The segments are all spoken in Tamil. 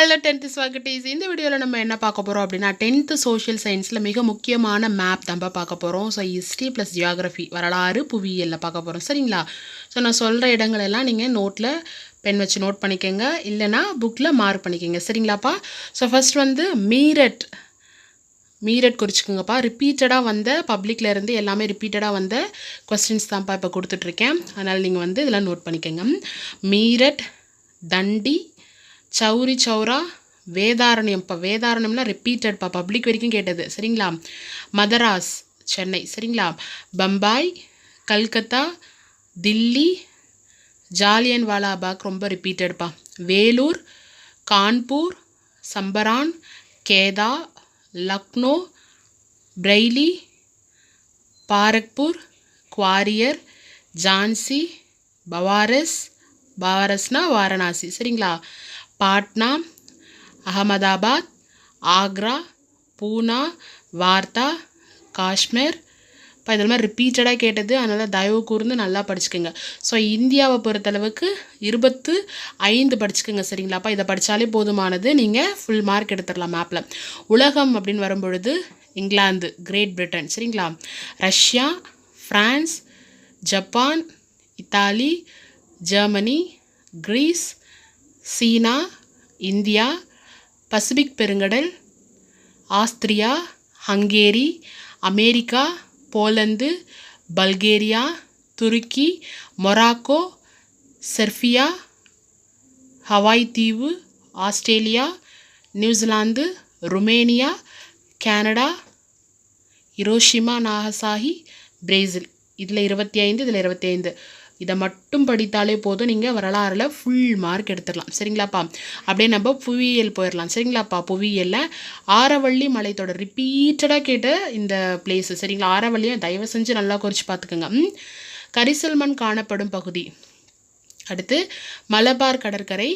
Hello 10th ஸ்வாகட்டீஸ். இந்த வீடியோவில் நம்ம என்ன பார்க்க போகிறோம் அப்படின்னா 10th சோஷியல் சயின்ஸில் மிக முக்கியமான மேப் தான் பார்க்க போகிறோம். ஸோ ஹிஸ்ட்ரி ப்ளஸ் ஜியாகிரஃபி, வரலாறு புவியியலில் பார்க்க போகிறோம். சரிங்களா? ஸோ நான் சொல்கிற இடங்களெல்லாம் நீங்கள் நோட்டில் பென் வச்சு நோட் பண்ணிக்கோங்க, இல்லைனா புக்கில் மார்க் பண்ணிக்கோங்க. சரிங்களாப்பா? ஸோ ஃபஸ்ட் வந்து மீரட் குறிச்சிக்கோங்கப்பா. ரிப்பீட்டடாக வந்த பப்ளிக்கில் இருந்து எல்லாமே ரிப்பீட்டடாக வந்த கொஸ்டின்ஸ் தான்ப்பா இப்போ கொடுத்துட்ருக்கேன். அதனால் நீங்கள் வந்து இதெல்லாம் நோட் பண்ணிக்கோங்க. மீரட், தண்டி, சௌரி சௌரா, வேதாரண்யம். இப்போ வேதாரண்யம்னா ரிப்பீட்டட்ப்பா, பப்ளிக் வரைக்கும் கேட்டது. சரிங்களா? மதராஸ் சென்னை. சரிங்களா? பம்பாய், கல்கத்தா, தில்லி, ஜாலியன் வாலாபாக் ரொம்ப ரிப்பீட்டட்ப்பா. வேலூர், கான்பூர், சம்பரான், கேதா, லக்னோ, பிரெய்லி, பாரக்பூர், குவாரியர், ஜான்சி, பவாரஸ்னா வாரணாசி. சரிங்களா? பாட்னா, அகமதாபாத், ஆக்ரா, பூனா, வார்த்தா, காஷ்மீர். இப்போ இதில் மாதிரி ரிப்பீட்டடாக கேட்டது, அதனால் தயவு கூர்ந்து நல்லா படிச்சுக்கோங்க. ஸோ இந்தியாவை பொறுத்தளவுக்கு 25 படிச்சுக்கோங்க. சரிங்களாப்பா? இதை படித்தாலே போதுமானது, நீங்கள் ஃபுல் மார்க் எடுத்துடலாம் மேப்பில். உலகம் அப்படின்னு வரும்பொழுது இங்கிலாந்து, கிரேட் பிரிட்டன். சரிங்களா? Russia, France, Japan, Italy, Germany, Greece, China, India, Pacific பெருங்கடல், Austria, Hungary, America, Poland, Bulgaria, Turkey, Morocco, Serbia, Hawaii தீவு, Australia, New Zealand, Romania, Canada, Hiroshima, Nagasaki, Brazil. இதில் 25, இதில் 25. இதை மட்டும் படித்தாலே போதும், நீங்கள் வரலாறில் ஃபுல் மார்க் எடுத்துடலாம். சரிங்களாப்பா? அப்படியே நம்ம புவியியல் போயிடலாம். சரிங்களாப்பா? புவியியலில் ஆரவள்ளி மலைத்தொடர் ரிப்பீட்டடாக கேட்ட இந்த பிளேஸு. சரிங்களா? ஆரவள்ளியை தயவு செஞ்சு நல்லா குறித்து பார்த்துக்குங்க. கரிசல் மண் காணப்படும் பகுதி. அடுத்து மலபார் கடற்கரை.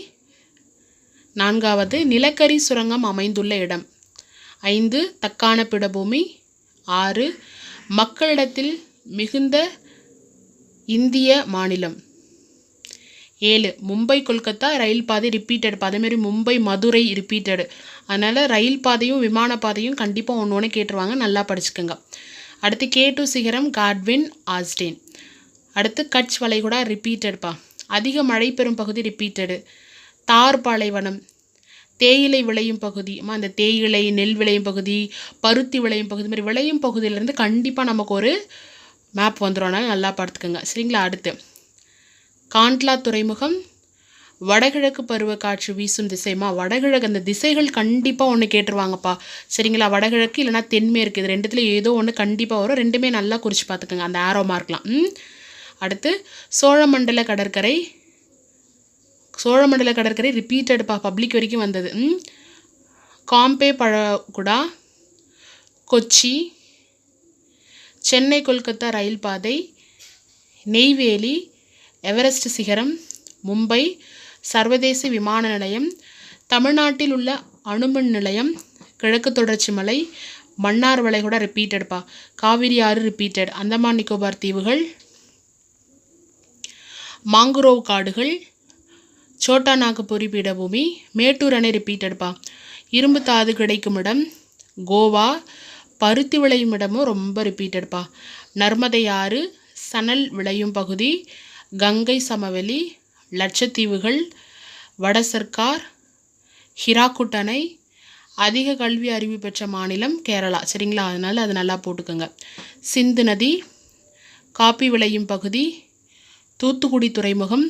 4வது நிலக்கரி சுரங்கம் அமைந்துள்ள இடம். 5 தக்கான பீடபூமி. 6 மக்களிடத்தில் மிகுந்த இந்திய மாநிலம். 7 மும்பை கொல்கத்தா ரயில் பாதை ரிப்பீட்டட். அதேமாரி மும்பை மதுரை ரிப்பீட்டடு. அதனால் ரயில் பாதையும் விமான பாதையும் கண்டிப்பாக ஒன்று கேட்டுருவாங்க, நல்லா படிச்சுக்கோங்க. அடுத்து K2 சிகரம் காட்வின் ஆஸ்டேன். அடுத்து கட்ச் வளைகுடா ரிப்பீட்டட்ப்பா. அதிக மழை பெறும் பகுதி ரிப்பீட்டடு. தார் பாலைவனம், தேயிலை விளையும் பகுதி. அந்த தேயிலை, நெல் விளையும் பகுதி, பருத்தி விளையும் பகுதி, மாதிரி விளையும் பகுதியிலேருந்து கண்டிப்பாக நமக்கு ஒரு மேப் வந்துடும், நல்லா பார்த்துக்கோங்க. சரிங்களா? அடுத்து காண்ட்லா துறைமுகம். வடகிழக்கு பருவ காற்று வீசும் திசைமா. வடகிழக்கு அந்த திசைகள் கண்டிப்பாக ஒன்று கேட்டுருவாங்கப்பா. சரிங்களா? வடகிழக்கு இல்லைனா தென்மேற்கு, இது ரெண்டுத்துல ஏதோ ஒன்று கண்டிப்பாக வரும். ரெண்டுமே நல்லா குறித்து பார்த்துக்கோங்க, அந்த ஆரோ மார்க்லாம். அடுத்து சோழமண்டல கடற்கரை. சோழமண்டல கடற்கரை ரிப்பீட்டடுப்பா, பப்ளிக் வரைக்கும் வந்தது. காம்பே பழகுடா, கொச்சி, சென்னை கொல்கத்தா ரயில் பாதை, நெய்வேலி, எவரெஸ்ட் சிகரம், மும்பை சர்வதேச விமான நிலையம், தமிழ்நாட்டில் உள்ள அணுமின் நிலையம், கிழக்கு தொடர்ச்சி மலை, மன்னார் வளைகுடா ரிப்பீட்டட்ப்பா. காவிரி ஆறு ரிப்பீட்டட். அந்தமான் நிக்கோபார் தீவுகள், மாங்குரோவ் காடுகள், சோட்டா நாகபுரி பீடபூமி, மேட்டூர் அணை ரிப்பீட்டட்ப்பா. இரும்பு தாது கிடைக்கும் இடம் கோவா. பருத்தி விளையும் இடமும் ரொம்ப ரிப்பீட்டட்ப்பா. நர்மதை ஆறு, சணல் விளையும் பகுதி, கங்கை சமவெளி, லட்சத்தீவுகள், வட சர்க்கார், ஹிராக்குட் அணை. அதிக கல்வி அறிவு பெற்ற மாநிலம் கேரளா. சரிங்களா? அதனால் அது நல்லா போட்டுக்கோங்க. சிந்து நதி, காப்பி விளையும் பகுதி, தூத்துக்குடி துறைமுகம்,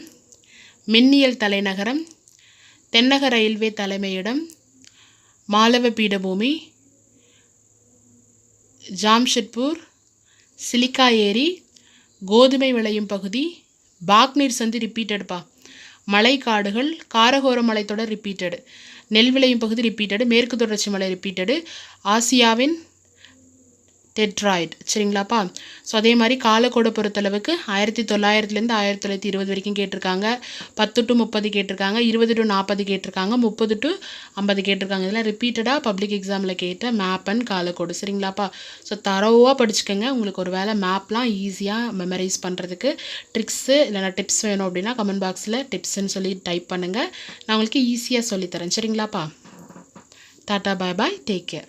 மின்னியல் தலைநகரம், தென்னக ரயில்வே தலைமையிடம், மாலவ பீடபூமி, ஜாம்ஷெட்பூர், சிலிக்கா ஏரி, கோதுமை விளையும் பகுதி, பாக்நீர் சந்தி ரிப்பீட்டடுப்பா. மலைக்காடுகள், காரகோர மலைத்தொடர் ரிப்பீட்டடு. நெல் விளையும் பகுதி ரிப்பீட்டடு. மேற்கு தொடர்ச்சி மலை ரிப்பீட்டடு. ஆசியாவின் டெட்ராய்டு. சரிங்களாப்பா? ஸோ அதே மாதிரி காலக்கோடை பொறுத்தளவுக்கு 1900லேருந்து 1920 வரைக்கும் கேட்டிருக்காங்க. 10 to 30 கேட்டிருக்காங்க. 20 to 40 கேட்டிருக்காங்க. 30 to 50 கேட்டிருக்காங்க. இதெல்லாம் ரிப்பீட்டடாக பப்ளிக் எக்ஸாமில் கேட்ட மேப் அண்ட் காலக்கோடு. சரிங்களாப்பா? ஸோ தரோவாக படிச்சுக்கோங்க. உங்களுக்கு ஒரு வேளை மேப்லாம் ஈஸியாக மெமரைஸ் பண்ணுறதுக்கு ட்ரிக்ஸு இல்லைனா டிப்ஸ் வேணும் அப்படின்னா கமெண்ட் பாக்ஸில் டிப்ஸ்ன்னு சொல்லி டைப் பண்ணுங்கள். நான் உங்களுக்கு ஈஸியாக சொல்லித்தரேன். சரிங்களாப்பா? டாட்டா, பாய் பாய், டேக் கேர்.